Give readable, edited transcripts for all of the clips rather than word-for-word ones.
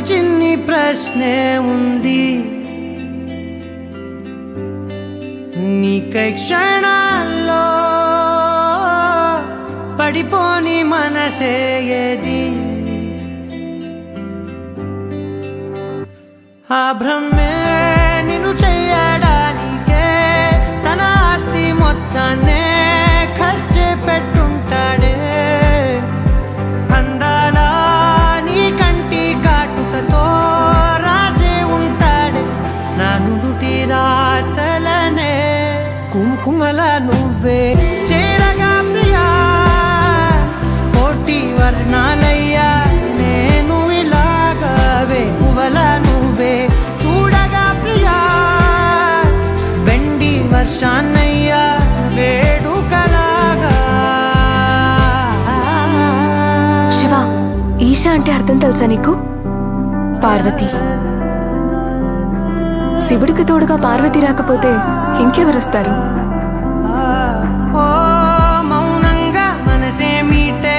చిన్ని ప్రశ్నే ఉంది నీకై క్షణాల్లో పడిపోని మనసే ఏది ఆ భ్రమే నిన్ను చెయ్యడానికే తన ఆస్తి మొత్తాన్నే ఖర్చు పెట్టుంటాడే అందాలా నీ కంటి కాటుకతో రాసే ఉంటాడే నా నుదుటి రాతలనే కుంకుమల నువ్వే చేరగా ప్రియా కోటి వర్ణాలయ్యా నేను ఇలాగవే పువ్వల నువ్వే చూడగా ప్రియా వెండి వర్షాన్నయ్యా వేడుకలాగా శివ ఈశా అంటే అర్థం తెలుసా నీకు పార్వతి శివుడికి తోడుగా పార్వతి రాకపోతే ఇంకెవరొస్తారు మౌనంగా మనసే మీటే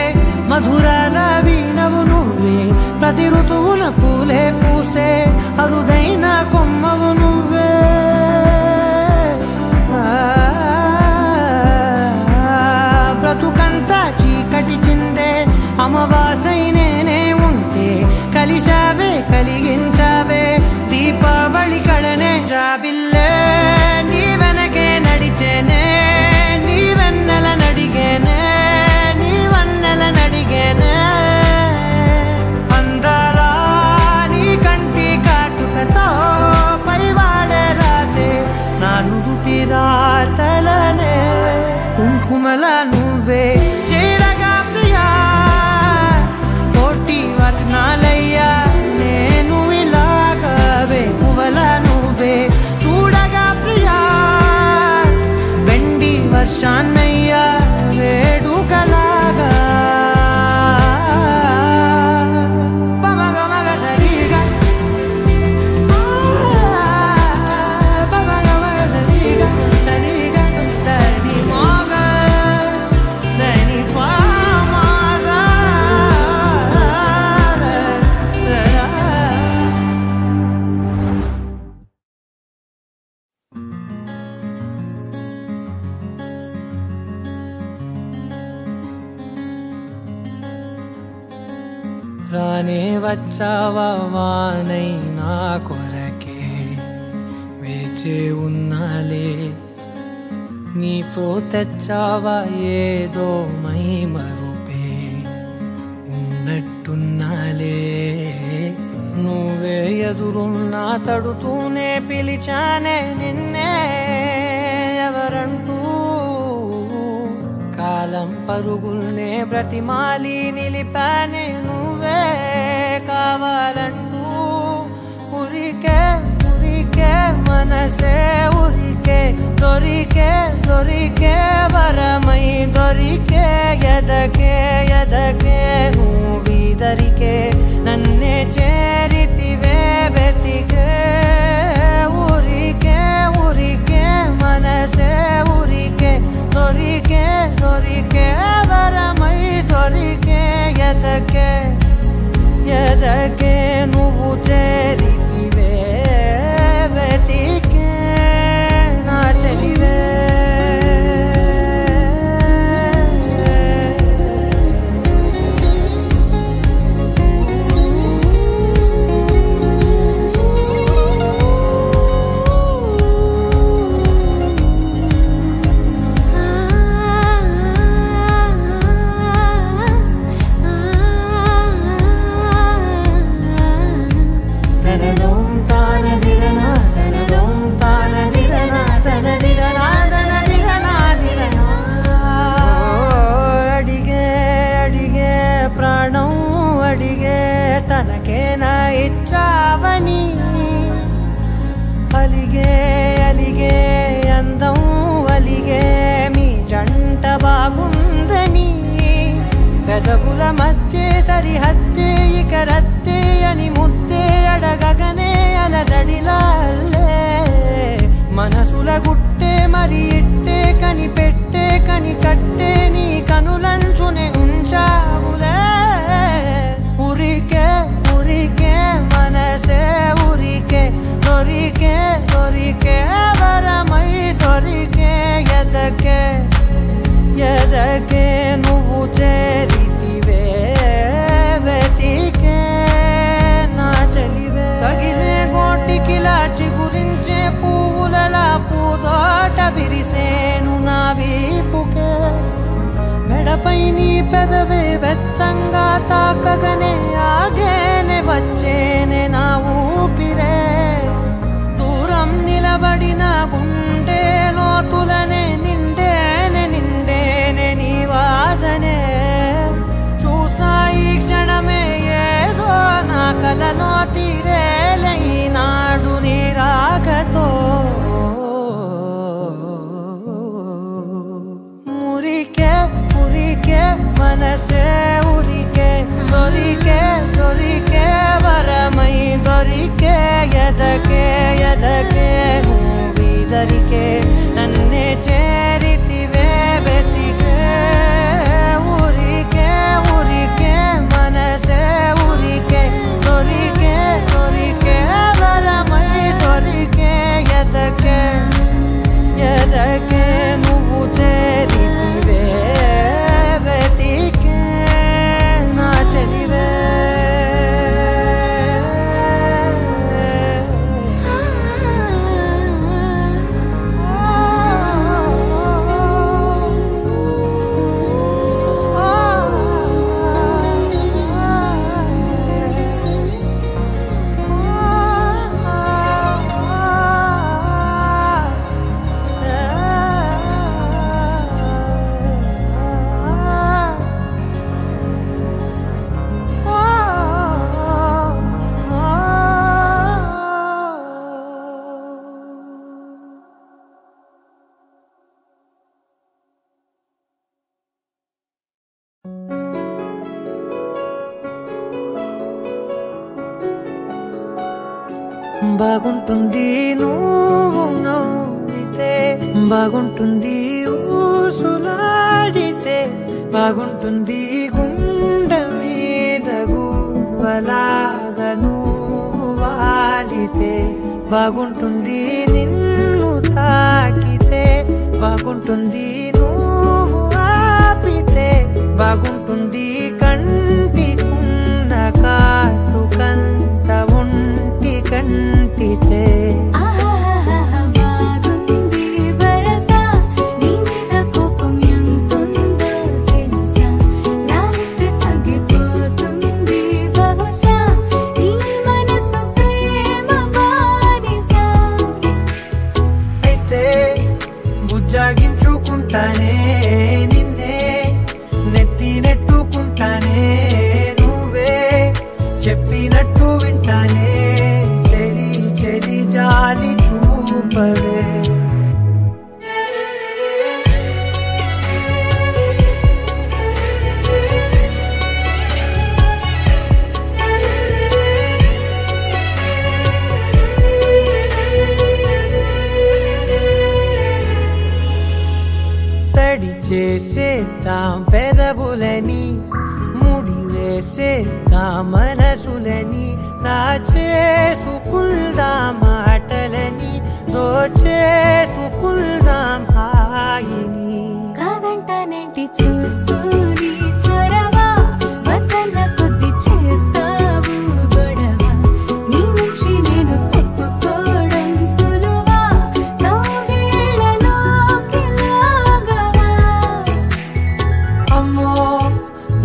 మధురాల వీణవు నువ్వే ప్రతి ఋతువుల పూలే పూసే అరుదైన కొమ్మవు నువ్వే బ్రతుకంతా చీకటి చిందే అమావాసై నేనే ఉంటే కలిశావే కలిగించావే దీపావళి కళనే జాబిల్లే నీ వెనకే నడిచేనే నీ వెన్నెల నడిగేనే నీ వన్నెల నడిగేనే అందాలా నీ కంటి కాటుకతో పైవాడే రాసే నా నుదుటి రాతలనే కుంకుమల నువ్వే చేరగా ప్రియా కోటి వర్ణాలయ్యా నేను ఇలాగవే పువ్వల నువ్వే చూడగా ప్రియా వెండి వర్షాన్నయ్యా వేడుకలాగా పమగమగ సరిగా పమగమగ సరిగా సరిగా దని మోగ దని పామగ రానే వచ్చావా వానై నా కొరకే వేచే ఉన్నాలే నీతో తెచ్చావా ఏదో మై మరుపే ఉన్నట్టున్నాలే నువ్వే ఎదురున్నా తడుతూనే పిలిచానే నిన్నే ఎవరంటూ కాలం పరుగుల్నే బ్రతిమాలి నిలిపానే నువ్వే కావాలంటూ ఉరికే ఉరికే మనసే ఉరికే దొరికే దొరికే వరమై దొరికే ఎదకే ఎదకే నువ్వీదరికే నన్నే చేరితివే వెతికే ఉరికే ఉరికే మనసే ఉరికే దొరికే దొరికే వరమై దొరికే ఎదకే ఎదకే నువ్వు చేరితివే వెతికే నా చెలివే తనకేనా ఇచ్చావని అలిగే అలిగే అందం అలిగే మీ జంట బాగుందని పెదవుల మధ్య సరిహద్దే ఇక రద్దే అని ముద్దే అడగగనే అలజడిలాల్లే మనసుల గుట్టే మరి ఇట్టే కనిపెట్టే కని కట్టే నీ కనులంచునే ఉంచావులే ఉరికే ఉరికే ఎదకే ఎదకే నువ్వు చేరితివే వెతికే నా చెలివే తగిలే గోటికిలా చిగురించే పువ్వులలా పూదోట విరిసేను నా వీపుకే మెడపై నీ పెదవే వెచ్చంగా తాకగనే ఆగేనే వచ్చేనే నా ఊపిరే దూరం నిలబడిన గుండె లోతులనే నిండేనే నిండేనే నీ వాసనే చూసా ఈ క్షణమే ఏదో నా కలలో తీరేలే నాడు నీ రాకతో మురికే మురికే మనసే ఉరికే దొరికే దొరికే వరమై దొరికే ఎదకే ఎదకే నువ్విదరికే నన్నే చేరితివే వెతికే ఉరికే ఉరికే మనసే ఉరికే దొరికే దొరికే వరమై దొరికే ఎదకే ఎదకే నువ్వు చేరితివే వెతికే నా చెలివే బాగుంటుంది నువ్వు నవ్వితే బాగుంటుంది ఊసులాడితే బాగుంటుంది గుండె మీద గువ్వలాగా నువ్వు వాలితే బాగుంటుంది నిన్ను తాకితే బాగుంటుంది నువ్వు ఆపితే బాగుంటుంది కంటికున్న కాటుకంత ఒంటి కంటితే బుజ్జాగించుకుంటానే నిన్నే నెత్తి నెట్టుకుంటానే నువ్వే చెప్పినట్టు వింటానే చెలి చెలి జాలి చూపవే తడి చేసేద్దాం పెదవులని ముడి వేసేద్దాం మనసులని నా చేసుకుందాం మాటలని దోచేసుకుందాం హాయిని కాదంటానేంటి చూస్తూని చొరవా వద్దన్న కొద్ది చేస్తావు గొడవ నీ నుంచి నేను తప్పుకోవడం సులువా నవ్వేళ్ళలోకి లాగవా అమ్మో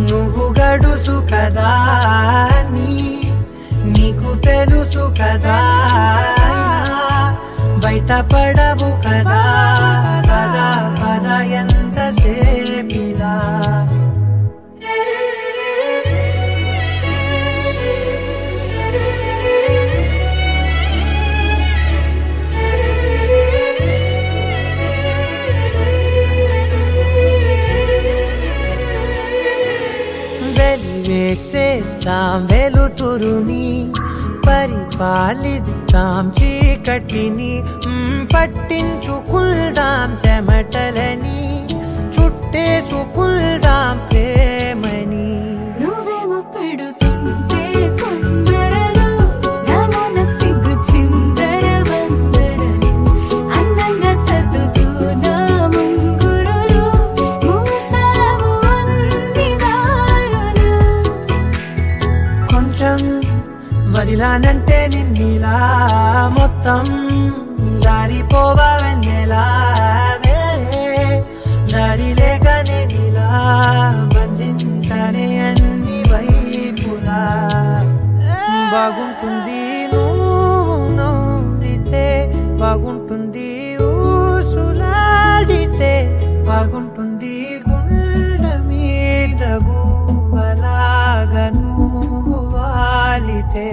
నువ్వు గడుసు కదా నీకు తెలుసు కదా బయట పడవు కదా కదా కదా ఎంత సేపిలా వెలివేసేద్దాం వెలుతురుని పరిపాలిద్దాం చీకటిని పట్టించుకుందాం చెమటలని చుట్టేసుకుందాం ప్రేమని నువ్వేమో పెడుతుంటే కొందరలు నాలోన సిగ్గు చిందర వందరలు అందంగా సర్దుతూ నా ముందు కోసం జారిపోవా వెన్నెలా దారి లేక నేనిలా బంధించనే అన్ని వైపులా బాగుంటుంది నువ్వు నవ్వితే బాగుంటుంది ఊసులాడితే బాగుంటుంది గుండె మీద గువ్వలాగా నువ్వు వాలితే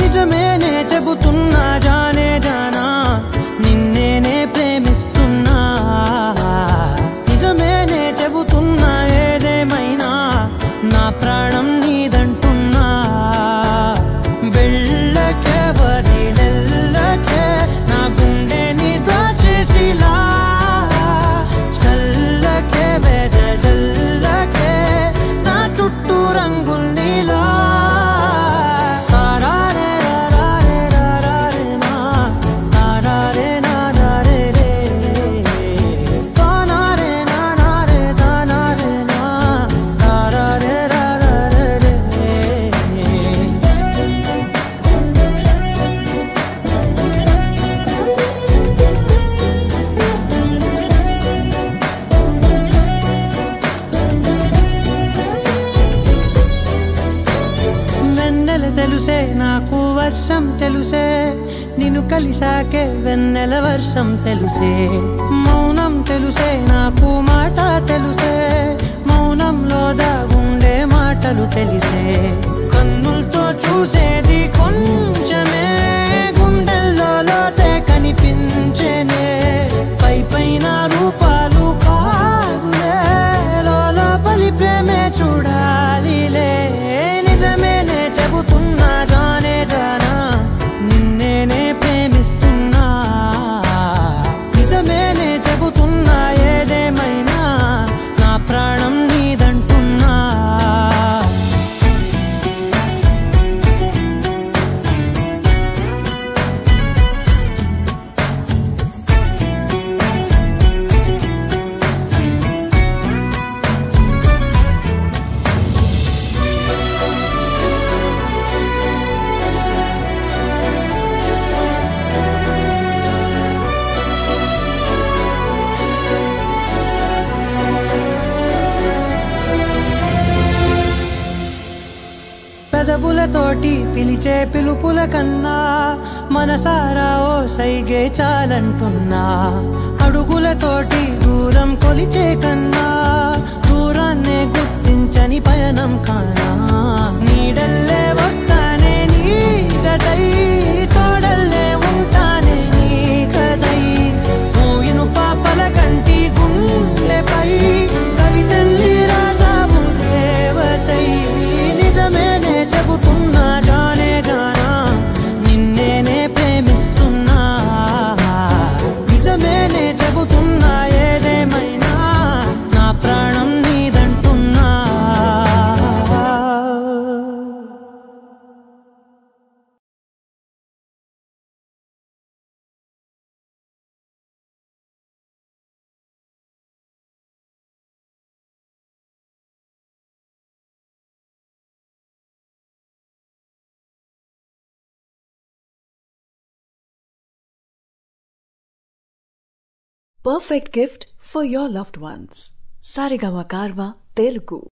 నిజమేనే చెబుతున్నా జానే జానా నిన్నేనే ప్రేమిస్తున్నా నిజమేనే చెబుతున్నా ఏదేమైనా నా ప్రాణం నీదంటున్నా వెళ్ళకే వదిలెల్లకే నా గుండెని దాచేసిలా చల్లకే వెదజల్లకే నా చుట్టూ రంగుల్నిలా తెలుసే నాకు వర్షం తెలుసే నిన్ను కలిసాకే వెన్నెల వర్షం తెలుసే మౌనం తెలుసే నాకు మాట తెలుసే మౌనంలో దాగుండే మాటలు తెలిసే కన్నులతో చూసేది కొంచెమే గుండెల్లో లోతే కనిపించేనే పై పైన రూపాలు కాదులే లోపలి ప్రేమే చూడాలిలే నిజమేనే చెబుతున్నా జానే జానా నిన్నేనే ప్రేమిస్తున్నా నిజమేనే చెబుతున్నా ఏదేమైనా నా ప్రాణం నీదంటున్నా పెదవులతోటి పిలిచే పిలుపుల కన్నా మనసారా ఓ సైగే చాలంటున్నా అడుగులతోటి దూరం కొలిచే కన్నా దూరాన్నే గుర్తించని పయనం కానా నీడల్లే వస్తానే నీ జతై తోడల్లే ఉంటానే నీ కదై మోయిను పాపల కంటి గుండెపై కవితల్లి రాజావు దేవతై నిజమేనే చెబుతున్నా జానే జానా నిన్నేనే ప్రేమిస్తున్నా నిజమేనే చెబుతున్నా ఏదేమైనా నా ప్రాణం నీదంటున్నా Perfect gift for your loved ones. Saregama Karva Telugu.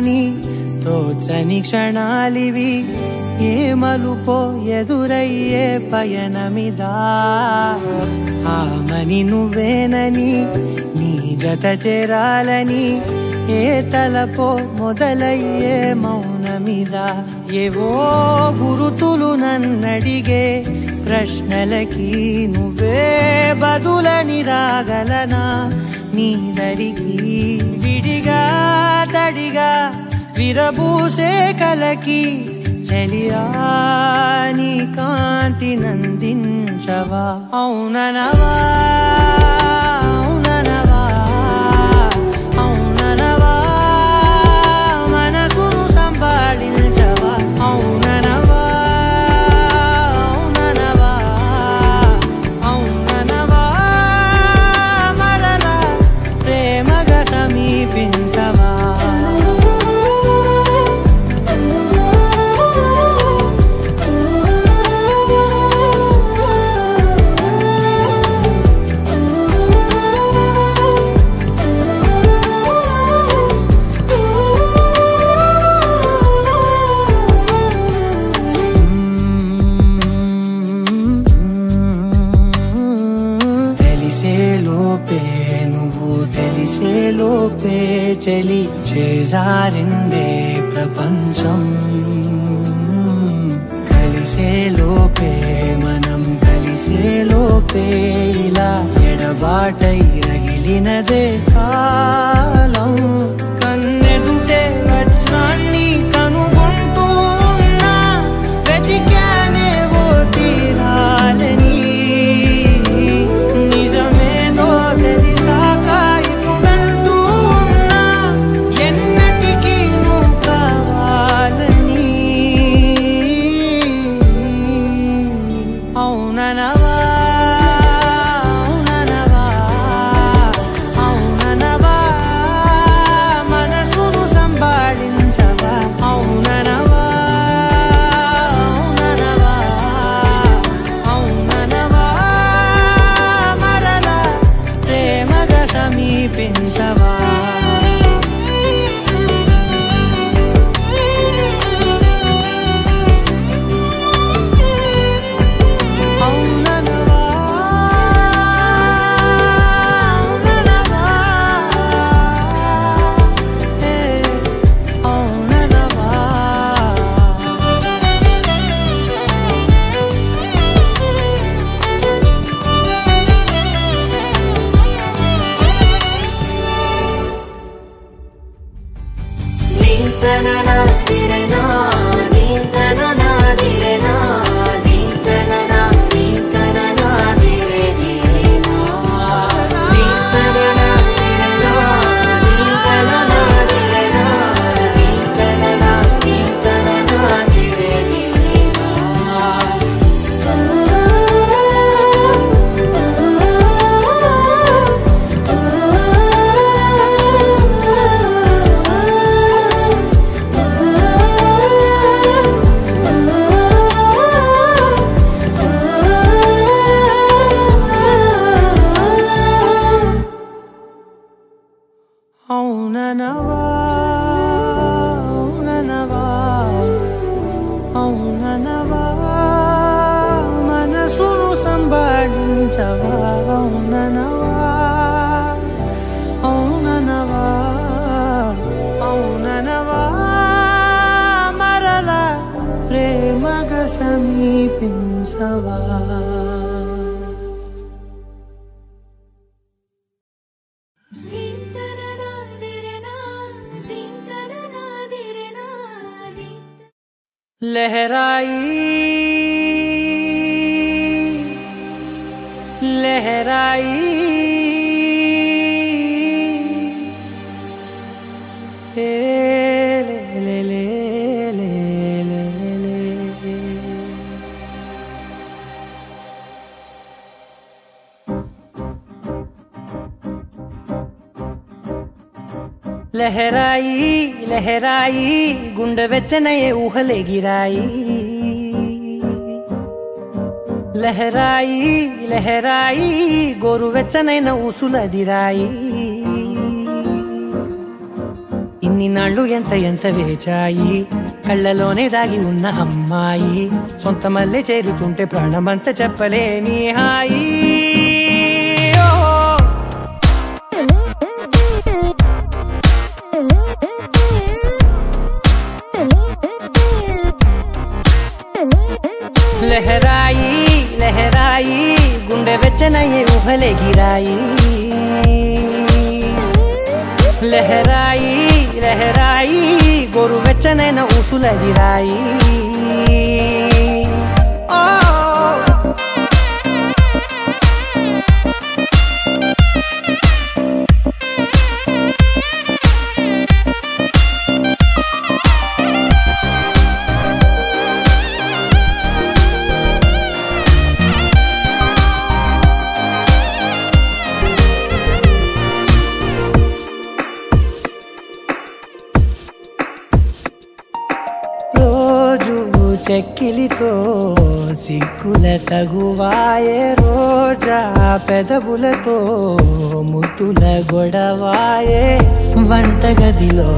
ఏమని తోచని క్షణాలివి ఏ మలుపో ఎదురయ్యే పయనమిదా ఆమని నువ్వేనని నీ జత చేరాలని ఏ తలపో మొదలయ్యే మౌనమిదా ఏవో గురుతులు నన్నడిగే ప్రశ్నలకి నువ్వే బదులని రాగలనా నీ దరికి విడిగా తడిగా విరబూసే కలకి చలియా నీ కాంతి నందించవా అవుననవా అవుననవా అవుననవా మనసును సంపాదించవా అవుననవా అవుననవా అవుననవా మరలా ప్రేమగా సమీపించవా లోపే చలి చేజారిందే ప్రపంచం కలిసే లోపే మనం కలిసే లోపే ఇలా ఎడబాటై రగిలినదే కాలం కన్నెదుటే వజ్రాన్ని కనుగొంటూ ఉన్నా వెతికానే ఓ తీరాలని నిజమేదో తెలిసాక సమీపించవా लहराई लहराई ले ले ले लहराई लहराई गुंडे వెచ్చనయే ఊహలే గిరాయి లహరాయి లహరాయి గోరు వెచ్చనైన ఊసులదిరాయి ఇన్ని నాళ్ళు ఎంత ఎంత వేచాయి కళ్ళలోనే దాగి ఉన్న అమ్మాయి సొంత మల్లె చేరుతుంటే ప్రాణమంత చెప్పలేని హాయి లహరాయి లహరాయి గుండె వెచ్చనయ్యే ఊహలే గిరాయి లహరాయి లహరాయి గోరు వెచ్చనైన ఊసులగిరాయి చెక్కిలితో సిగ్గుల తగువాయే రోజా పెదవులతో ముద్దుల గొడవాయే వంటగదిలో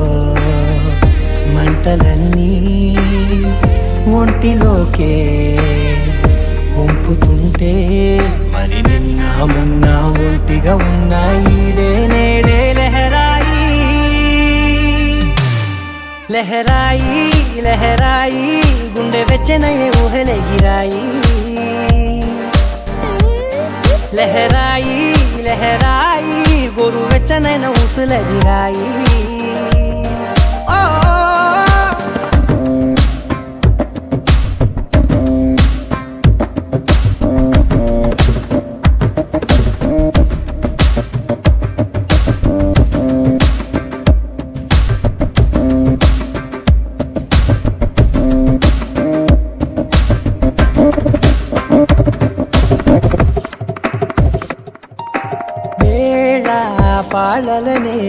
మంటలన్నీ ఒంటిలోకే వంపుతుంటే మరి నిన్న మొన్న ఒంటిగా ఉన్న ఈడే నేడే లహరాయి లహరాయి లహరాయి గుండె వెచ్చనయ్యే ఊహలే గిరాయి లహరాయి లహరాయి గోరు వెచ్చనైన ఊసులగిరాయి పాలలనే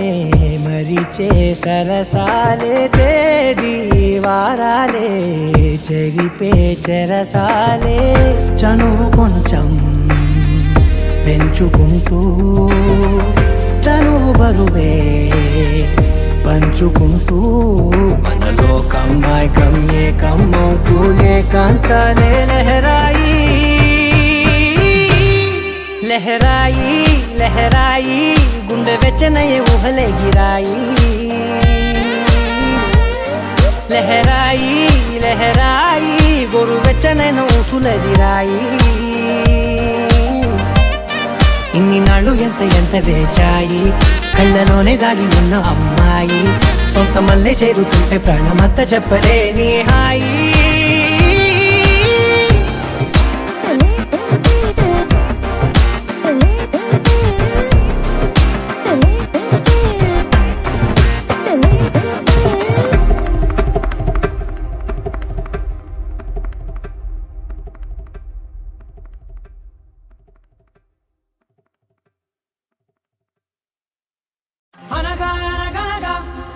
మరిచే సరసాలే తేదీ వారాలే చెరిపే చెరసాలే చనువు కొంచెం పెంచుకుంటూ తనువు బరువే పంచుకుంటూ మనలో కమ్మాయి కమ్మే కమ్మవుతూ ఏకాంతాలే లహరాయి లహరాయి లహరాయి గుండె వెచ్చనయ్యే ఊహలే గిరాయి లహరాయి లహరాయి గోరు వెచ్చనైన ఊసులగిరాయి ఇన్ని నాళ్ళు ఎంత ఎంత వేచాయి కళ్ళలోనే దాగి ఉన్న అమ్మాయి సొంత మల్లె చేరుతుంటే ప్రాణమంత చెప్పలేని హాయి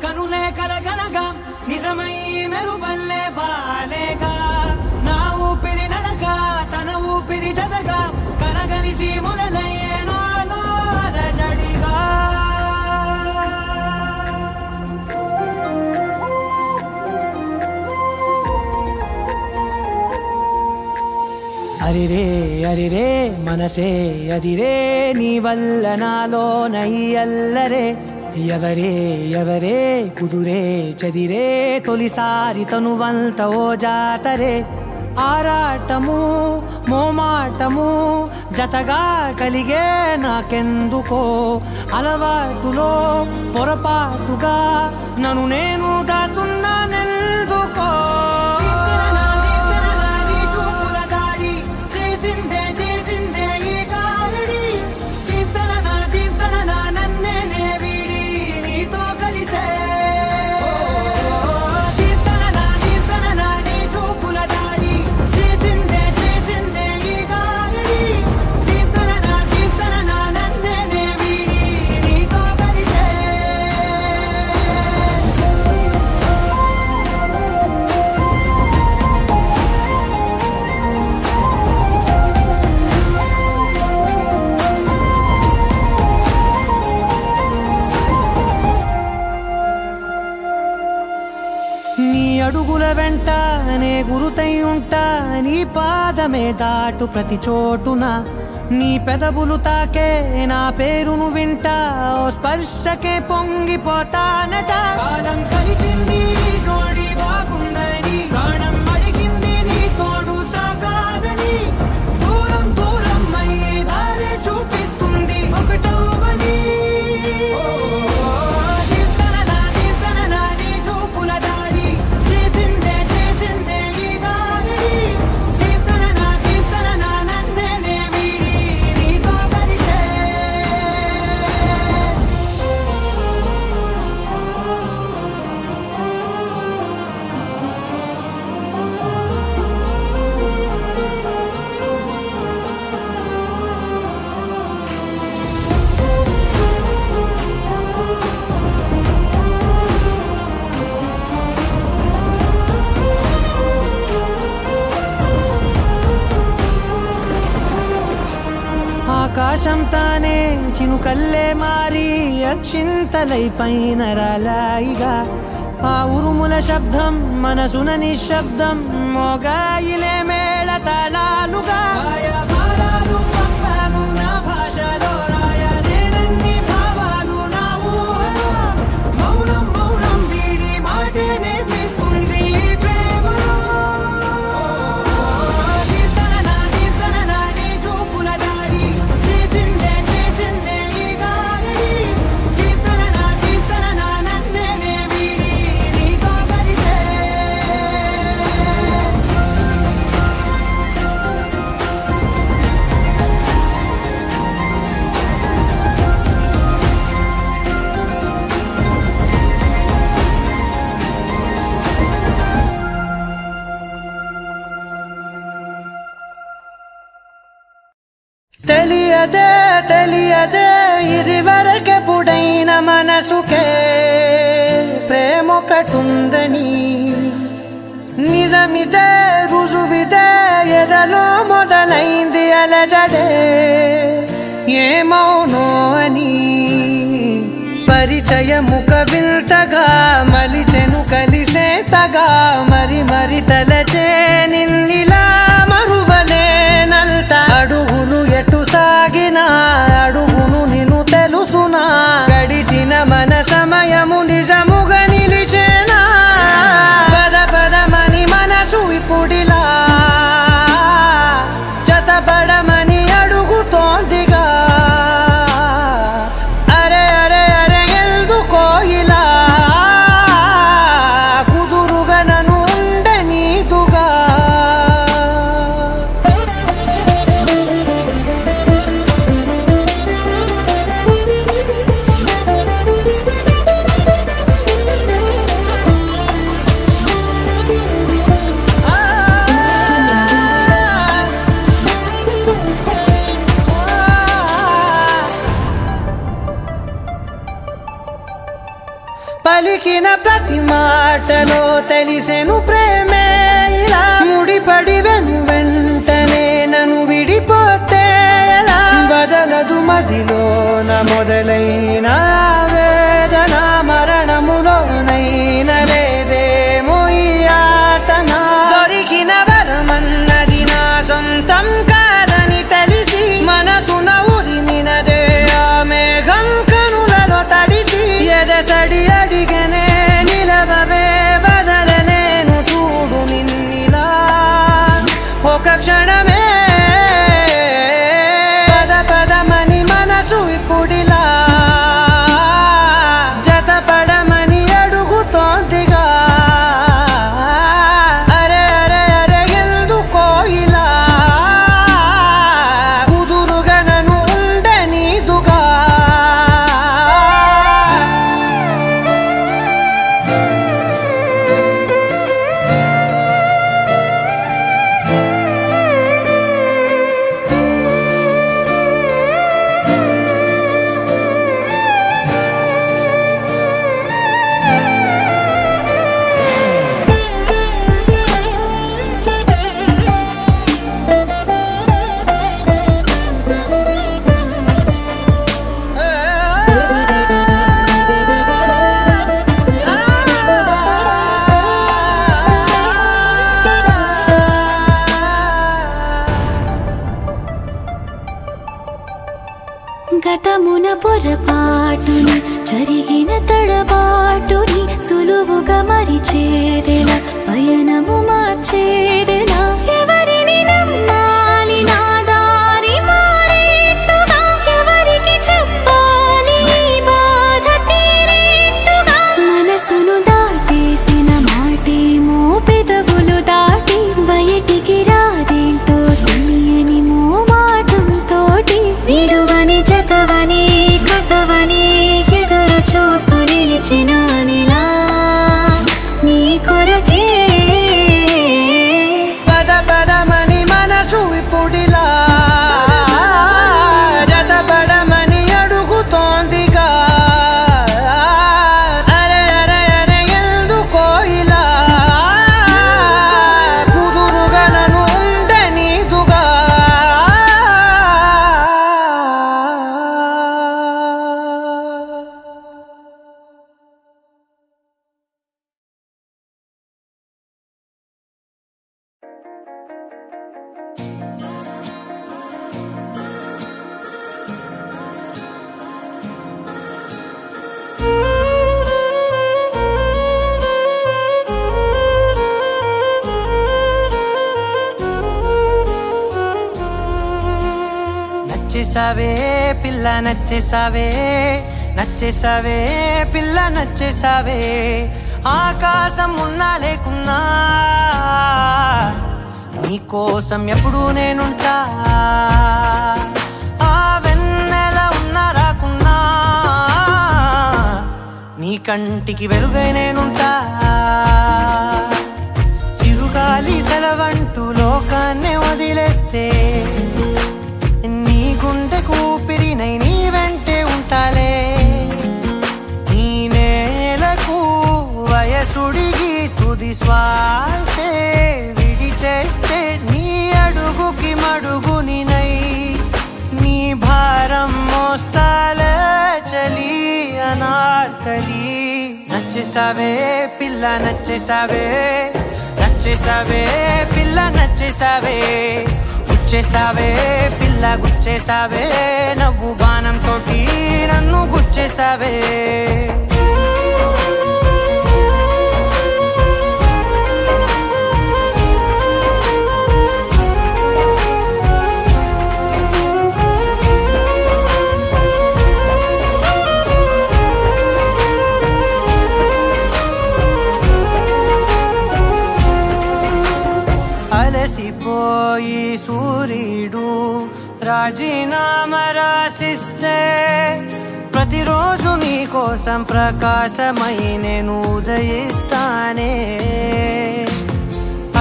కనులే కలగనగా నిజమై మెరుబల్లే బాలేగా నా ఊపిరి నడక తన ఊపిరి జతగా కలగలిసి మొదలయ్యేనో జడిగా అరిరే అరిరే మనసే అరిరే నీ వల్ల నాలో నై అల్లరే ఎవరే ఎవరే కుదురే చదిరే తొలిసారి తనువంత ఓ జాతరే ఆరాటము మోమాటము జతగా కలిగే నాకెందుకో అలవాటులో పొరపాటుగా నన్ను నేను దాస్తున్నానెందుకో గురుతై ఉంటా నీ పాదమే దాటు ప్రతి చోటున నీ పెదవులు తాకే నా పేరును వింటా ఓ స్పర్శకే పొంగిపోతానట కాలం కలిపింది జోడి బాగుందని ప్రాణం అడిగింది నీ తోడు సాగాలని దూరం దూరం అయ్యే దారి చూపిస్తుంది ఒకటవని నీ చూపుల దారి చేసిందే ఈ దారి దీప్తన నన్నే వీడి నీతో కలిసే ఆకాశం తానే చినుకల్లే మారి అక్షింతలై పైన రాలాయిగా ఆ ఉరుముల శబ్దం మనసున నిశ్శబ్దం మోగాయిలే మేళ తాళాలుగా భారాలు పంపాను నా భాషలో రాయలేనన్ని భావాలు నా ఊహలో మౌనం మౌనం వీడి మాటే నేర్పిస్తుంది ప్రేమలో దీప్తన నీ చూపుల దారి చేసిందే ఈ గారి దీప్తన నన్నే వీడి నీతో కలిసే తెలియదే ఇది వరకెప్పుడైన మనసుకే ప్రేమొకటుందని నిజమిదే రుజువిదే ఎదలో మొదలైంది అలజడే ఏమౌనో అని పరిచయముక వింతగా మలిచెను కలిసేతగా మరి తలచే నిన్నిలా మరువలేనంత అడుగులు ఎటు సాగినా అడుగును నిన్ను తెలుసునా గడిచిన మన సమయము నిజముగా నిలిచేనా పదమని మనసు ఇప్పుడిలా జతపడమని అడుగుతోందిగా అరే ఎందుకో ఇలా కుదురుగా నన్ను ఉండనీదుగా పలికిన ప్రతి మాటలో తెలిసెను ప్రేమే ఇలా ముడిపడి వెంటనే నన్ను విడిపోతే ఎలా బదలదు మదిలోన మొదలైన వేదన మరణములోనైన లేదేమో ఈ ఆతన దొరికిన వరమన్నది నా సొంతం కాదని తెలిసి మనసున ఉరిమినదే ఆ మేఘం కనులలో తడిసి ఎదసడి అడిగనే నిలవవే బదలలేను చూడు నిన్నిలా ఒక క్షణమే పదమని మనసు ఇప్పుడిలా జతపడమని అడుగుతోందిగా అరే ఎందుకో ఇలా కుదురుగా నన్ను ఉండనీదుగా తలపున పొరపాటుని జరిగిన తడబాటుని సులువుగా మరిచేదెలా పయనము మార్చేదెలా ఎవరిని నమ్మాలి నా దారి మారేట్టుగా ఎవరికి చెప్పాలి ఈ బాధ తీరేట్టుగా మనసును దాటేసిన మాటేమో పెదవులు దాటి బయటికి రాదేంటో తెలియని మోమాటంతోటి విడువని జతవని కథవని ఎదురు చూస్తూ నిలిచినానిలా నీ కొరకే పద పదమని మనసు ఇప్పుడిలా జతపడమని అడుగుతోందిగా అరే అరే అరే ఎందుకో ఇలా కుదురుగా నన్ను ఉండే నీదుగా నచ్చేసావే పిల్ల నచ్చేసావే నచ్చేసావే పిల్ల నచ్చేసావే ఆకాశం ఉన్నా లేకున్నా నీకోసం ఎప్పుడు నేనుంటా ఆ వెన్నెల ఉన్నా రాకున్నా నీ కంటికి వెలుగై నేనుంటా చిరుగాలి సెలవంటూ లోకాన్నే వదిలేస్తే నీ గుండె కూపిరినై నీ వెంటే ఉంటాలే ఈ నేలకు వయసుడిగి తుది శ్వాసే విడిచేస్తే నీ అడుగుకి మడుగునినై నీ భారం మోస్తాలే చలి అనార్కలి నచ్చేసావే పిల్ల నచ్చేసావే నచ్చేసావే పిల్ల నచ్చేసావే గుచ్చేసావే పిల్ల గుచ్చేసావే నవ్వు బాణం తోటి నన్ను గుచ్చేసావే అలసిపోయి సూర్యుడు రాజీనామా రాసిస్తే ప్రతిరోజు నీ కోసం ప్రకాశమై నేను ఉదయిస్తానే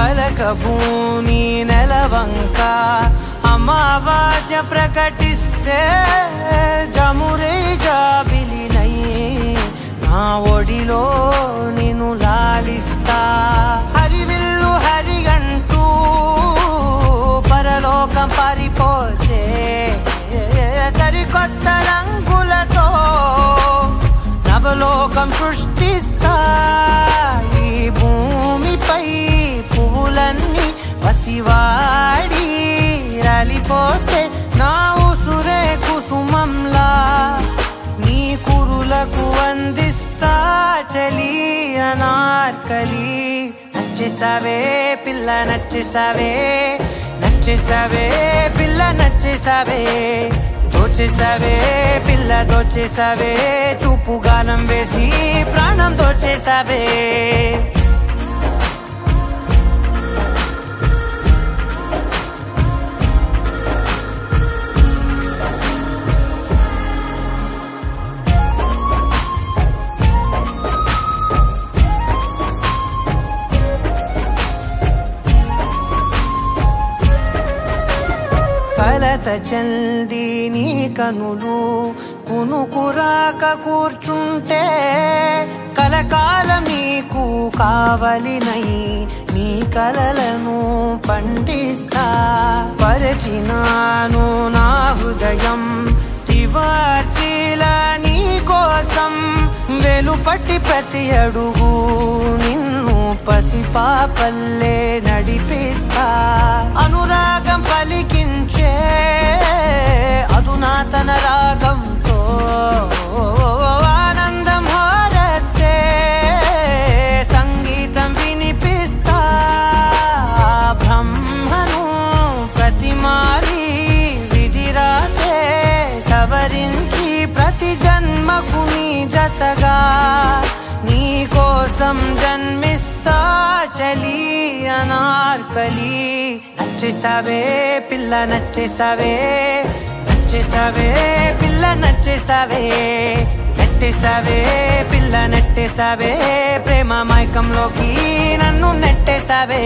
అలకభూమి నెలవంక అమావాస్య ప్రకటిస్తే జమురే జాబిలినై నా ఒడిలో నిన్ను లాలిస్తా హరివిల్లు హరిగంటూ పరలోకం పారిపోతే సరికొత్త రంగులతో నవలోకం సృష్టిస్తా ఈ భూమిపై పువ్వులన్నీ పసివాడి రాలిపోతే నా ఉసురే కుసుమంలా నీ కురులకు అందిస్తా చలి అనార్కలి నచ్చేసావే పిల్ల నచ్చేసావే నచ్చేసావే పిల్ల నచ్చేసావే దోచేసావే పిల్ల దోచేసావే చూపు గానం వేసి ప్రాణం దోచేసావే కలత చల్ది నీ కనులు కునుకురాక కూర్చుంటే కలకాలం నీకు కావలినై నీ కలలను పండిస్తా పరిచినాను నా హృదయం తివార్చిలా నీ కోసం వెలుపట్టి ప్రతి అడుగు నిన్ను పసిపాపల్లే నడిపిస్తా అనురాగం పలికించే అధునాతన రాగంతో జంటగా నీ కోసం జన్మిస్తా చలి అనార్కలి నచ్చేసావే పిల్ల నచ్చేసావే నచ్చేసావే పిల్ల నచ్చేసావే నెట్టేసావే పిల్ల నెట్టేసావే ప్రేమ మైకంలోకి నన్ను నెట్టేసావే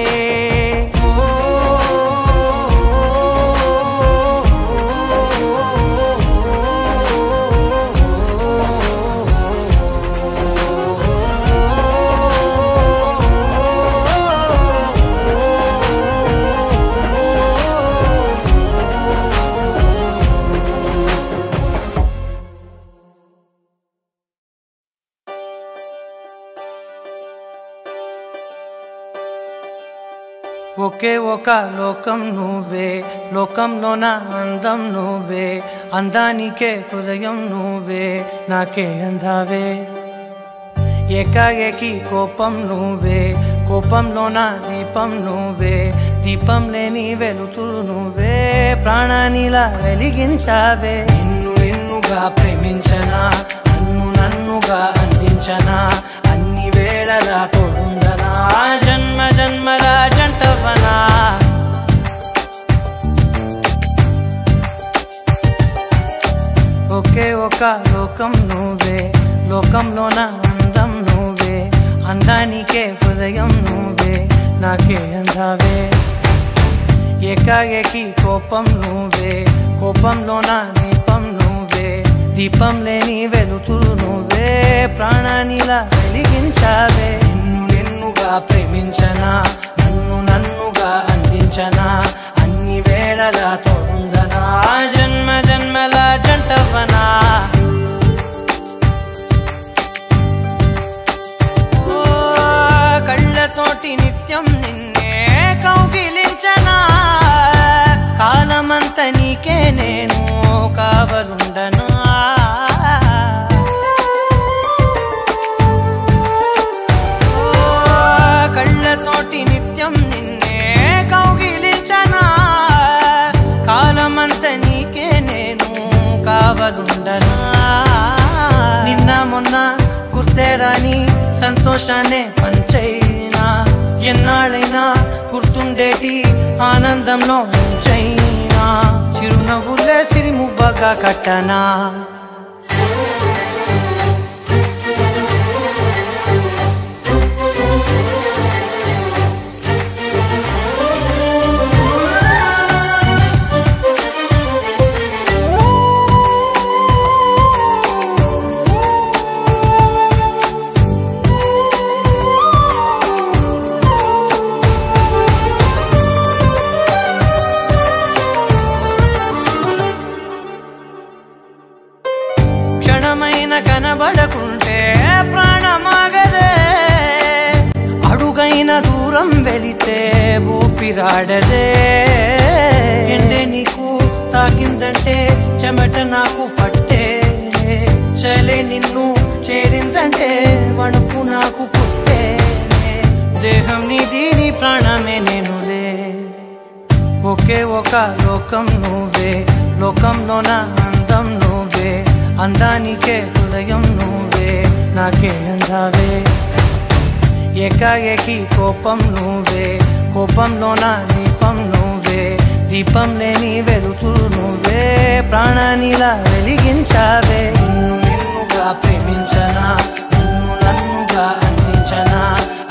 ఒకే ఒక లోకం నువ్వే లోకంలోన అందం నువ్వే అందానికే హృదయం నువ్వే నాకే అందావే ఏకాఏకి కోపం నువ్వే కోపంలోన దీపం నువ్వే దీపం లేని వెలుతురు నువ్వే ప్రాణానిలా వెలిగించావే నిన్ను నిన్నుగా ప్రేమించనా నన్ను నన్నుగా అందించనా అన్ని వేళలా తోడుందనా జన్మ జన్మల జంటవనా ఒకే ఒక లోకం నువ్వే లోకంలోన అందం నువ్వే అందానికే హృదయం నువ్వే నాకే అందావే ఏకాఏకి కోపం నువ్వే కోపంలోన దీపం నువ్వే దీపం లేని వెలుతురు నువ్వే ప్రాణానిలా వెలిగించావే నిన్ను నిన్నుగా ప్రేమించనా నన్ను నన్నుగా అందించనా అన్ని వేళలా తోడుందనా జన్మ జన్మల జంటవనా కళ్ళతోటి నిత్యం నిన్నే కౌగిలించనా కాలమంత నీకే నేను కావలుండనా కళ్ళతోటి నిత్యం నిన్నే కౌగిలించనా కాలమంత నీకే నేను కావలుండనా నిన్న మొన్న గుర్తేరాని సంతోషాన్నే పంచైనా ఎన్నాళ్ళైనా గుర్తుండేటి ఆనందంలో ముంచైనా చిరునవ్వులే సిరిముబ్బగా కట్టనా కనబడకుంటే ప్రాణమాగదే అడుగైన దూరం వెళితే ఊపిరాడదే ఎండే నీకు తాకిందంటే చెమట నాకు పట్టే చలే నిన్ను చేరిందంటే వణుకు నాకు పుట్టే దేహం నీది నీ ప్రాణమే నేనులే ఒకే ఒక లోకం నువ్వే లోకంలోన అందం నువ్వే అందానికే హృదయం నువ్వే నాకే అందావే ఏకాఏకి కోపం నువ్వే కోపంలోన దీపం నువ్వే దీపం లేని వెలుతురు నువ్వే ప్రాణానిలా వెలిగించావే నిన్ను నిన్నుగా ప్రేమించనా నన్ను నన్నుగా అందించనా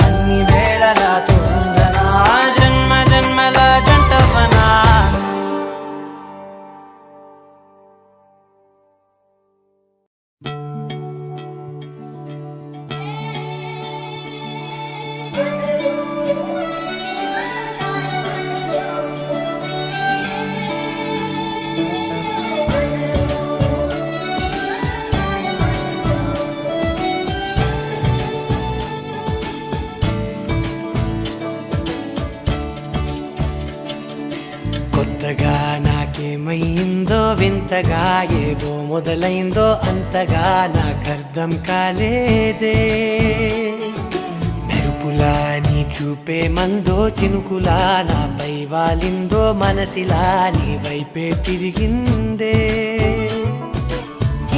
అన్ని వేళలా తోడుందనా జన్మ జన్మల జంటవనా కొత్తగా నాకేమైందో వింతగా ఏదో మొదలైందో అంతగా నాకర్థం కాలేదే మెరుపులా నీ చూపే మందో చినుకులా నాపై వాలిందో మనసిలా నీ వైపే తిరిగిందే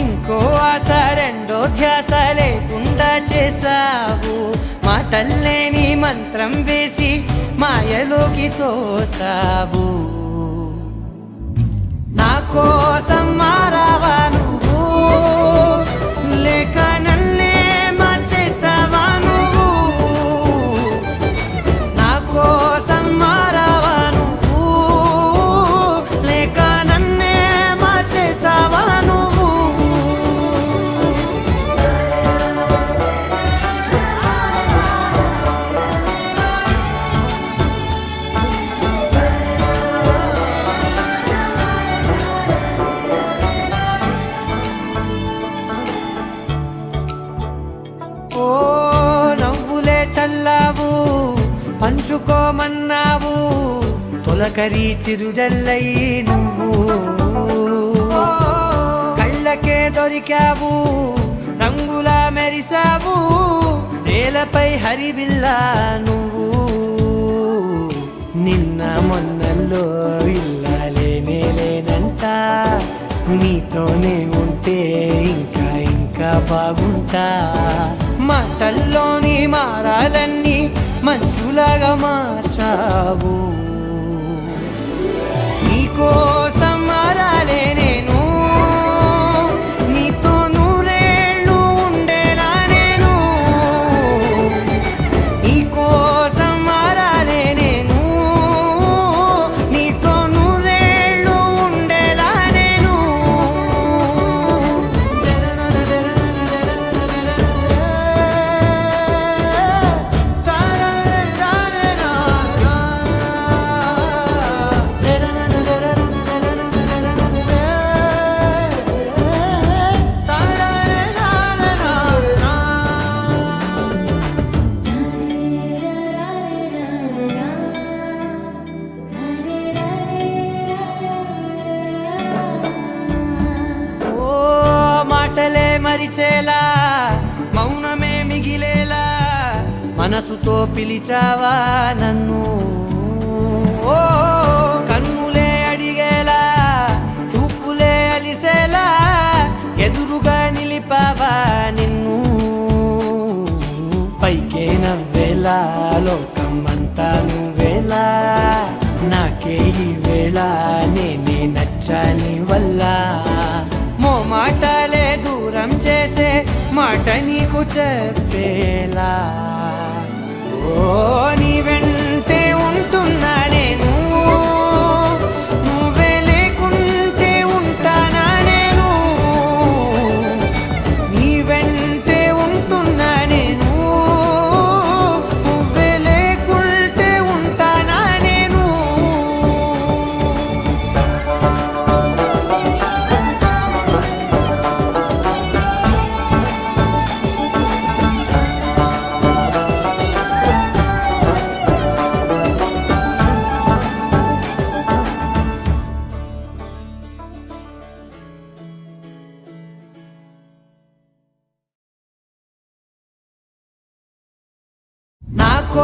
ఇంకో ఆశ రెండో ధ్యాస లేకుండా చేసావు మాటల్లే నీ మంత్రం వేసి మాయలోకి తోసావు నా కోసం మారావా నువ్వు లేక నన్నే మార్చేసావా నువ్వు నా కోసం మారావా నువ్వు లేక నన్నే మార్చేసావా నువ్వు ఓ నవ్వులే చల్లావు పంచుకోమన్నావు తొలకరి చిరుజల్లై నువ్వు కళ్ళకే దొరికావు రంగులా మెరిసావు నేలపై హరివిల్లా నువ్వు నిన్న మొన్నల్లో ఇల్లాలేనే లేనంట నీతోనే ఉంటే ఇంకా ఇంకా బాగుంటా మాటల్లోని మారాలన్నీ మంచులాగా మార్చావు నీకోసం మారాలే నేను నీతో నూరేళ్ళు ఉండేనా నేను నీకోసం మారాలే నేను నీతో నూరేళ్ళు ఉండేలా నేను మాటలే మరిచేలా మౌనమే మిగిలేలా మనసుతో పిలిచావా నన్ను ఓ కన్నులే అడిగేలా చూపులే అలిసేలా ఎదురుగా నిలిపావా నిన్ను పైకే నవ్వేలా లోకం అంతా నువ్వేలా నాకే ఈ వేళ నేనే నచ్చాని వల్ల మో మాటలే దూరం చేసే మాట నీకు చెప్పేలా ఓ నీ వెంటే ఉంటున్నా నేను నువ్వే లేకుంటే ఉంటానా నేను నీ వెంటే ఉంటున్నా నేను నువ్వే లేకుంటే ఉంటానా నేను నాకు